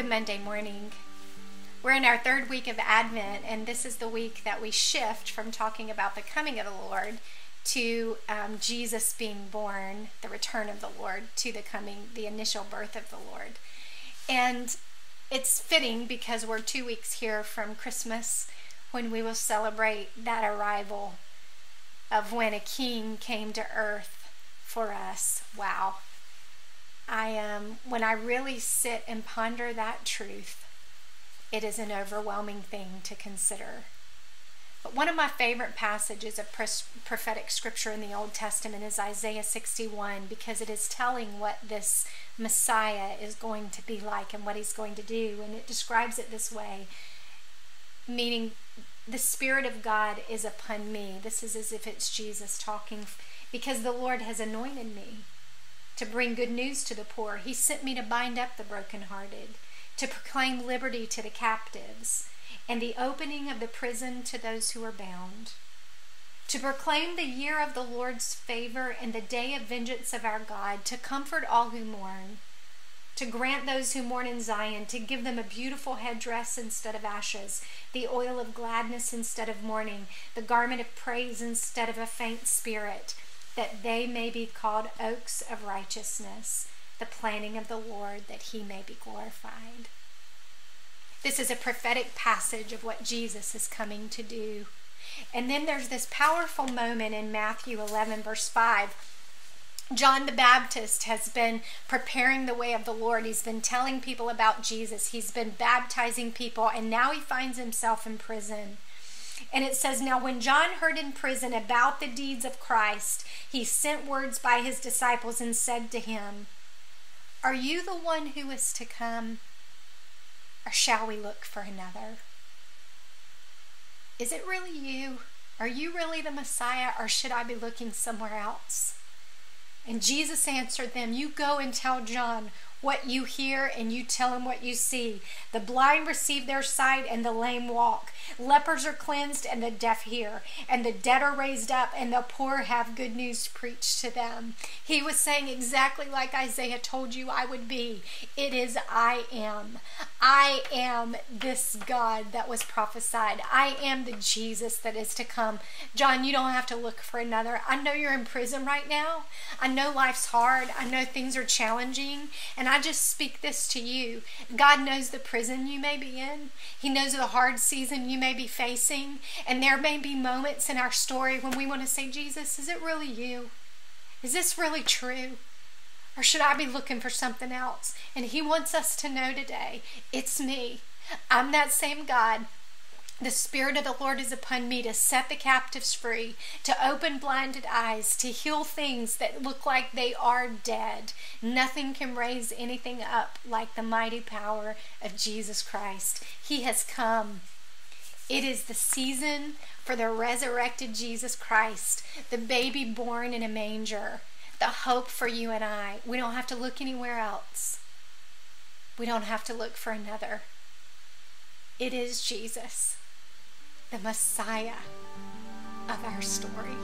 Good Monday morning. We're in our third week of Advent, and this is the week that we shift from talking about the coming of the Lord to Jesus being born, the return of the Lord, to the initial birth of the Lord. And it's fitting because we're 2 weeks here from Christmas, when we will celebrate that arrival of when a king came to earth for us. Wow. When I really sit and ponder that truth, it is an overwhelming thing to consider. But one of my favorite passages of prophetic scripture in the Old Testament is Isaiah 61, because it is telling what this Messiah is going to be like and what he's going to do. And it describes it this way, meaning the Spirit of God is upon me. This is as if it's Jesus talking, because the Lord has anointed me to bring good news to the poor. He sent me to bind up the brokenhearted, to proclaim liberty to the captives, and the opening of the prison to those who are bound, to proclaim the year of the Lord's favor and the day of vengeance of our God, to comfort all who mourn, to grant those who mourn in Zion, to give them a beautiful headdress instead of ashes, the oil of gladness instead of mourning, the garment of praise instead of a faint spirit, that they may be called oaks of righteousness, the planting of the Lord, that he may be glorified. This is a prophetic passage of what Jesus is coming to do. And then there's this powerful moment in Matthew 11, verse 5. John the Baptist has been preparing the way of the Lord. He's been telling people about Jesus. He's been baptizing people, and now he finds himself in prison. And it says, now when John heard in prison about the deeds of Christ, he sent words by his disciples and said to him, are you the one who is to come, or shall we look for another? Is it really you? Are you really the Messiah, or should I be looking somewhere else? And Jesus answered them, you go and tell John what you hear, and you tell him what you see. The blind receive their sight, and the lame walk. Lepers are cleansed, and the deaf hear. And the dead are raised up, and the poor have good news preached to them. He was saying exactly like Isaiah told you I would be. It is I am. I am this God that was prophesied. I am the Jesus that is to come. John, you don't have to look for another. I know you're in prison right now. I know life's hard. I know things are challenging. And I just speak this to you. God knows the prison you may be in. He knows the hard season you may be facing. And there may be moments in our story when we want to say, Jesus, is it really you? Is this really true? Or should I be looking for something else? And he wants us to know today, it's me. I'm that same God. The Spirit of the Lord is upon me to set the captives free, to open blinded eyes, to heal things that look like they are dead. Nothing can raise anything up like the mighty power of Jesus Christ. He has come. It is the season for the resurrected Jesus Christ, the baby born in a manger, the hope for you and I. We don't have to look anywhere else. We don't have to look for another. It is Jesus, the Messiah of our story.